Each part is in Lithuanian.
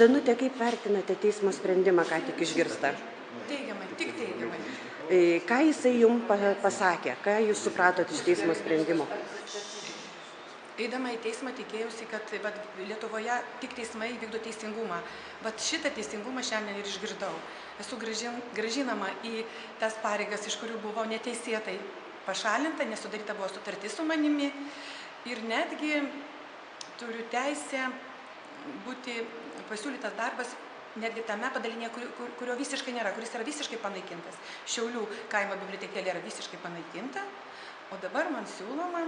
Danute, kaip vertinate teismo sprendimą, ką tik išgirsta? Teigiamai, tik teigiamai. Ką jisai jums pasakė? Ką jūs supratot iš teismo sprendimo? Eidama į teismą tikėjausi, kad Lietuvoje tik teismai vykdo teisingumą. Vat šitą teisingumą šiandien ir išgirdau. Esu grąžinama į tas pareigas, iš kurių buvau neteisėtai pašalinta, nesudaryta buvo sutartis su manimi. Ir netgi turiu teisę būti pasiūlytas darbas netgi tame padalinėje, kurio visiškai nėra, kuris yra visiškai panaikintas. Šiaulių kaimo bibliotekėlė yra visiškai panaikinta, o dabar man siūloma,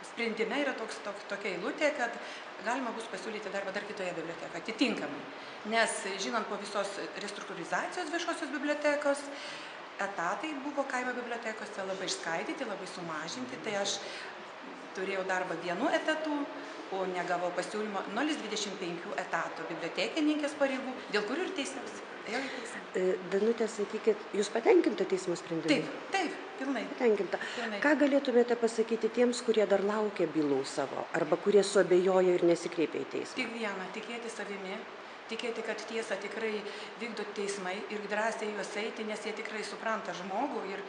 sprendime yra tokia eilutė, kad galima bus pasiūlyti darbą dar kitoje bibliotekoje, atitinkamai. Nes, žinant, po visos restruktūrizacijos viešosios bibliotekos, etatai buvo kaimo bibliotekose labai išskaidyti, labai sumažinti, tai aš turėjau darbą vienu etatu, o negavau pasiūlymo 0,25 etato bibliotekininkės pareigų, dėl kurių ir teisiausi. Danute, sakykit, jūs patenkinta teismo sprendimu? Taip, pilnai. Patenkinta. Pilnai. Ką galėtumėte pasakyti tiems, kurie dar laukia bylų savo, arba kurie suabejojo ir nesikreipė į teismą? Tik viena, tikėti savimi, tikėti, kad tiesą tikrai vykdo teismai ir drąsiai juos eiti, nes jie tikrai supranta žmogų ir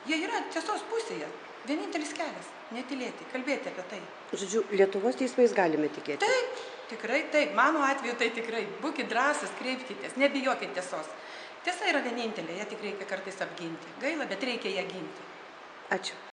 jie yra tiesos pusėje. Vienintelis kelias – netylėti, kalbėti apie tai. Žodžiu, Lietuvos teismais galime tikėti? Taip, tikrai taip. Mano atveju tai tikrai. Būkit drąsūs, kreipkitės, nebijokit tiesos. Tiesa yra vienintelė, ją tik reikia kartais apginti. Gaila, bet reikia ją ginti. Ačiū.